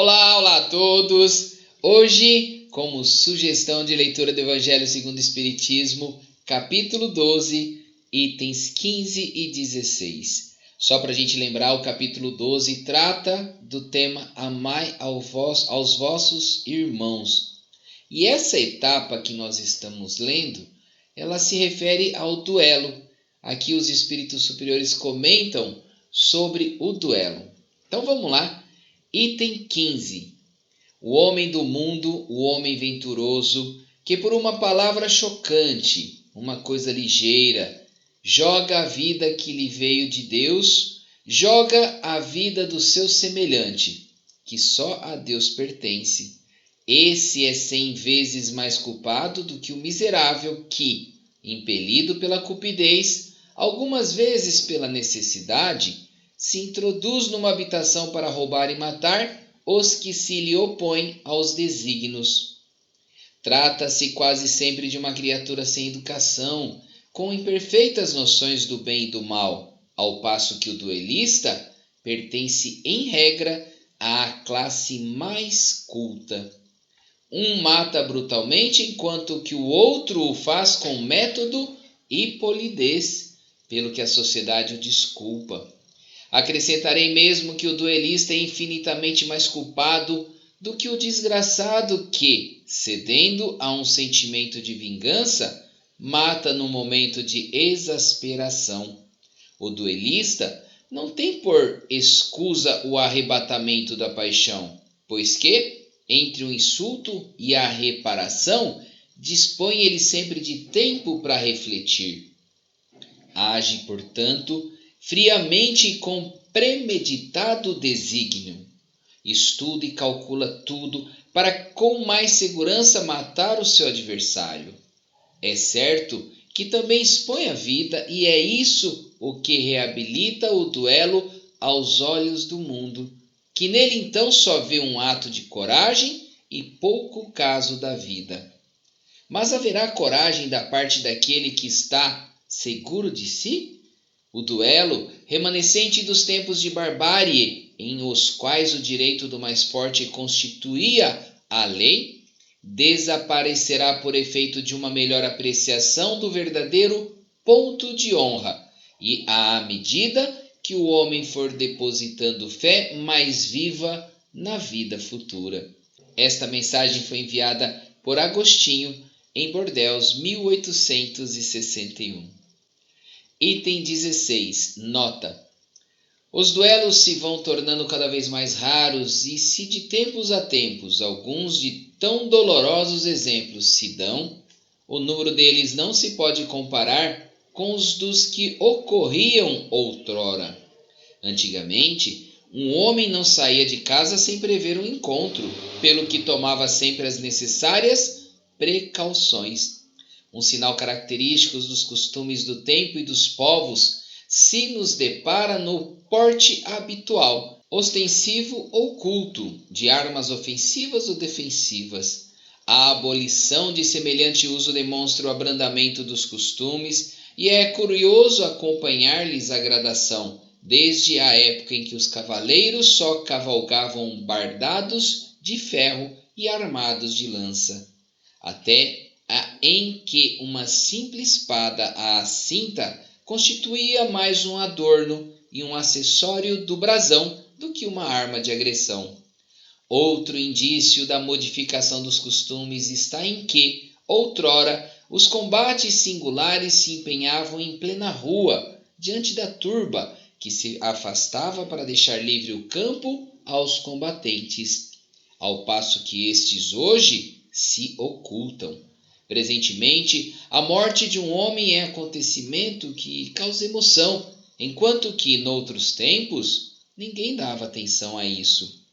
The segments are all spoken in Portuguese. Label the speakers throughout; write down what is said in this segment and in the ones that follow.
Speaker 1: Olá, olá a todos! Hoje, como sugestão de leitura do Evangelho segundo o Espiritismo, capítulo 12, itens 15 e 16. Só para a gente lembrar, o capítulo 12 trata do tema Amai aos vossos irmãos. E essa etapa que nós estamos lendo, ela se refere ao duelo. Aqui os espíritos superiores comentam sobre o duelo. Então vamos lá. Item 15. O homem do mundo, o homem venturoso, que por uma palavra chocante, uma coisa ligeira, joga a vida que lhe veio de Deus, joga a vida do seu semelhante, que só a Deus pertence. Esse é 100 vezes mais culpado do que o miserável que, impelido pela cupidez, algumas vezes pela necessidade, se introduz numa habitação para roubar e matar os que se lhe opõem aos desígnios. Trata-se quase sempre de uma criatura sem educação, com imperfeitas noções do bem e do mal, ao passo que o duelista pertence, em regra, à classe mais culta. Um mata brutalmente, enquanto que o outro o faz com método e polidez, pelo que a sociedade o desculpa. Acrescentarei mesmo que o duelista é infinitamente mais culpado do que o desgraçado que, cedendo a um sentimento de vingança, mata no momento de exasperação. O duelista não tem por escusa o arrebatamento da paixão, pois que, entre o insulto e a reparação, dispõe ele sempre de tempo para refletir. Age, portanto, friamente e com premeditado desígnio. Estuda e calcula tudo para com mais segurança matar o seu adversário. É certo que também expõe a vida, e é isso o que reabilita o duelo aos olhos do mundo, que nele então só vê um ato de coragem e pouco caso da vida. Mas haverá coragem da parte daquele que está seguro de si? O duelo, remanescente dos tempos de barbárie, em os quais o direito do mais forte constituía a lei, desaparecerá por efeito de uma melhor apreciação do verdadeiro ponto de honra, e à medida que o homem for depositando fé mais viva na vida futura. Esta mensagem foi enviada por Agostinho em Bordeaux, 1861. Item 16. Nota. Os duelos se vão tornando cada vez mais raros e se de tempos a tempos alguns de tão dolorosos exemplos se dão, o número deles não se pode comparar com os dos que ocorriam outrora. Antigamente, um homem não saía de casa sem prever um encontro, pelo que tomava sempre as necessárias precauções. Um sinal característico dos costumes do tempo e dos povos se nos depara no porte habitual, ostensivo ou culto, de armas ofensivas ou defensivas. A abolição de semelhante uso demonstra o abrandamento dos costumes e é curioso acompanhar-lhes a gradação, desde a época em que os cavaleiros só cavalgavam bardados de ferro e armados de lança, até em que uma simples espada à cinta constituía mais um adorno e um acessório do brasão do que uma arma de agressão. Outro indício da modificação dos costumes está em que, outrora, os combates singulares se empenhavam em plena rua, diante da turba, que se afastava para deixar livre o campo aos combatentes, ao passo que estes hoje se ocultam. Presentemente, a morte de um homem é acontecimento que causa emoção, enquanto que, noutros tempos, ninguém dava atenção a isso.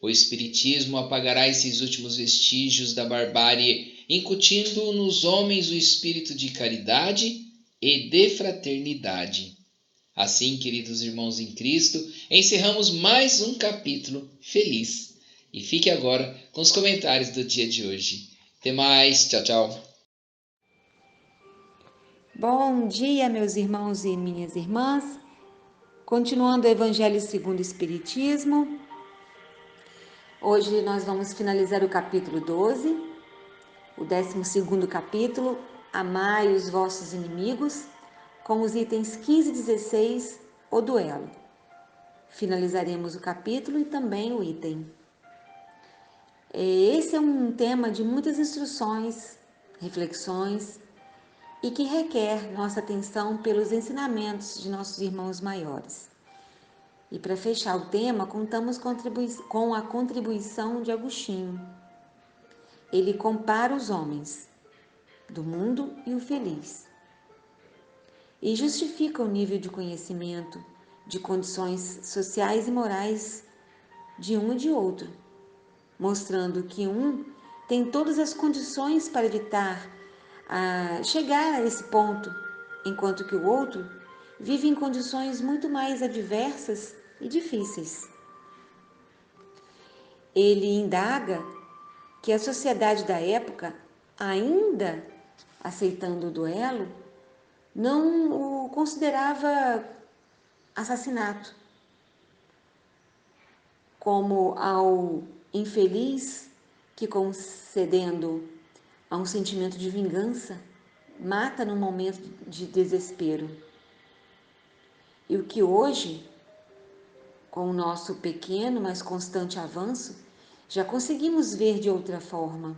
Speaker 1: O Espiritismo apagará esses últimos vestígios da barbárie, incutindo nos homens o espírito de caridade e de fraternidade. Assim, queridos irmãos em Cristo, encerramos mais um capítulo feliz. E fique agora com os comentários do dia de hoje. Até mais, tchau, tchau.
Speaker 2: Bom dia, meus irmãos e minhas irmãs. Continuando o Evangelho segundo o Espiritismo, Hoje nós vamos finalizar o capítulo 12, o 12º capítulo, Amai os vossos inimigos, com os itens 15 e 16, o duelo. Finalizaremos o capítulo e também o item. Esse é um tema de muitas instruções, reflexões e que requer nossa atenção pelos ensinamentos de nossos irmãos maiores. E para fechar o tema, contamos com a contribuição de Agostinho. Ele compara os homens do mundo e o feliz e justifica o nível de conhecimento, de condições sociais e morais de um e de outro, mostrando que um tem todas as condições para evitar chegar a esse ponto, enquanto que o outro vive em condições muito mais adversas e difíceis. Ele indaga que a sociedade da época, ainda aceitando o duelo, não o considerava assassinato, como ao infeliz que, concedendo a um sentimento de vingança, mata num momento de desespero. E o que hoje, com o nosso pequeno, mas constante avanço, já conseguimos ver de outra forma.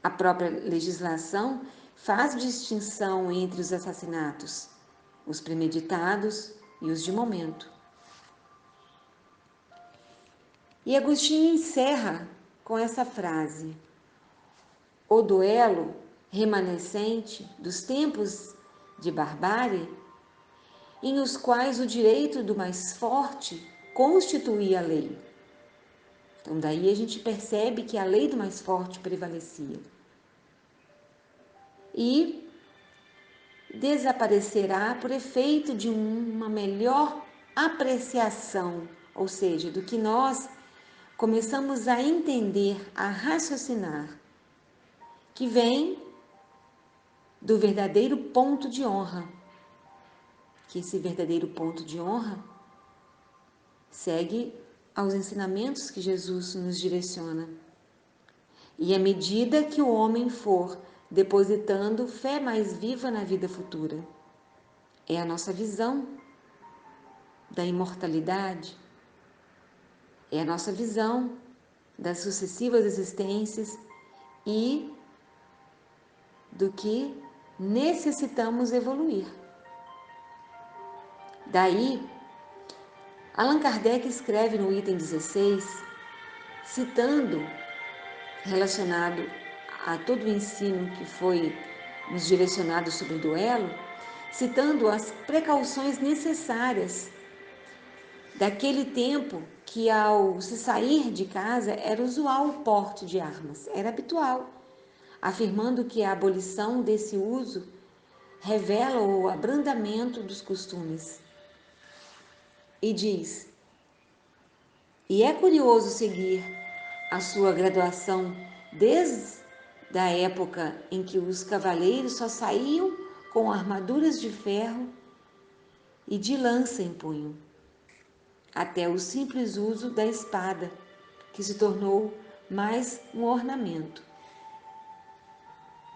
Speaker 2: A própria legislação faz distinção entre os assassinatos, os premeditados e os de momento. E Agostinho encerra com essa frase: o duelo remanescente dos tempos de barbárie, em os quais o direito do mais forte constituía a lei. Então, daí a gente percebe que a lei do mais forte prevalecia. E desaparecerá por efeito de uma melhor apreciação, ou seja, do que nós começamos a entender, a raciocinar, que vem do verdadeiro ponto de honra, que esse verdadeiro ponto de honra segue aos ensinamentos que Jesus nos direciona. E à medida que o homem for depositando fé mais viva na vida futura, é a nossa visão da imortalidade, é a nossa visão das sucessivas existências e do que necessitamos evoluir. Daí, Allan Kardec escreve no item 16, citando, relacionado a todo o ensino que foi nos direcionado sobre o duelo, citando as precauções necessárias daquele tempo que, ao se sair de casa, era usual o porte de armas, era habitual, afirmando que a abolição desse uso revela o abrandamento dos costumes. E diz: e é curioso seguir a sua graduação desde a época em que os cavaleiros só saíam com armaduras de ferro e de lança em punho, até o simples uso da espada, que se tornou mais um ornamento.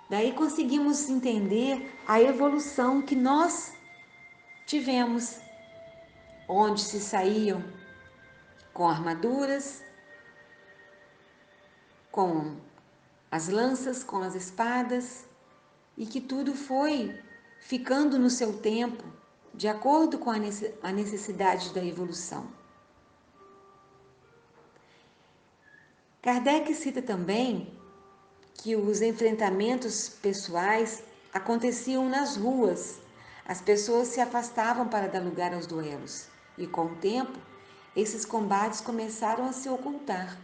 Speaker 2: Daí conseguimos entender a evolução que nós tivemos, onde se saíam com armaduras, com as lanças, com as espadas, e que tudo foi ficando no seu tempo, de acordo com a necessidade da evolução. Kardec cita também que os enfrentamentos pessoais aconteciam nas ruas. As pessoas se afastavam para dar lugar aos duelos, e com o tempo, esses combates começaram a se ocultar.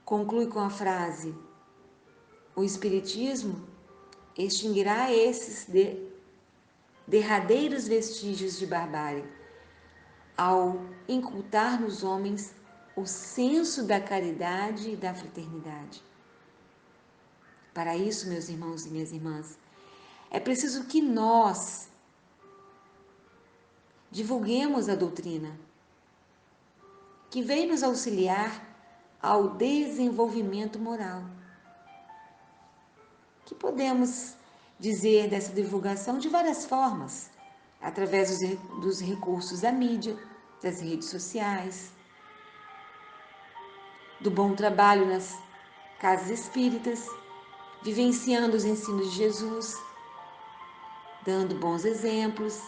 Speaker 2: Conclui com a frase: o Espiritismo extinguirá esses derradeiros vestígios de barbárie, ao incultar nos homens o senso da caridade e da fraternidade. Para isso, meus irmãos e minhas irmãs, é preciso que nós divulguemos a doutrina, que vem nos auxiliar ao desenvolvimento moral. Que podemos dizer dessa divulgação de várias formas, através dos recursos da mídia, das redes sociais, do bom trabalho nas casas espíritas, vivenciando os ensinos de Jesus, dando bons exemplos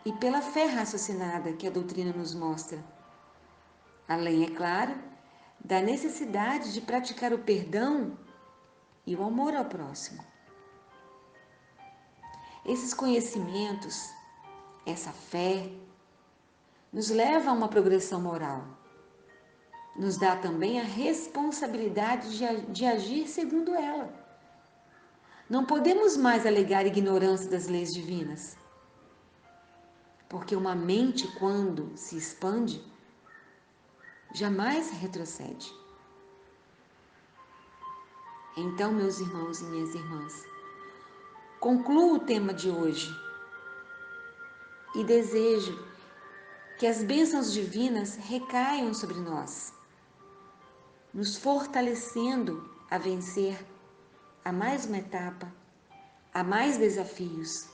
Speaker 2: e pela fé raciocinada que a doutrina nos mostra. Além, é claro, da necessidade de praticar o perdão e o amor ao próximo. Esses conhecimentos, essa fé, nos leva a uma progressão moral. Nos dá também a responsabilidade de agir segundo ela. Não podemos mais alegar ignorância das leis divinas, porque uma mente, quando se expande, jamais retrocede. Então, meus irmãos e minhas irmãs, concluo o tema de hoje e desejo que as bênçãos divinas recaiam sobre nós, nos fortalecendo a vencer a mais uma etapa, a mais desafios,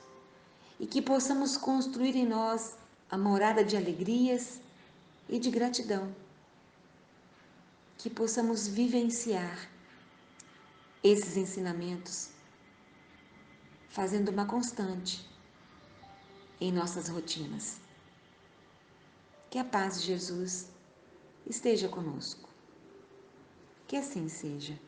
Speaker 2: e que possamos construir em nós a morada de alegrias e de gratidão. Que possamos vivenciar esses ensinamentos, fazendo uma constante em nossas rotinas. Que a paz de Jesus esteja conosco. Que assim seja.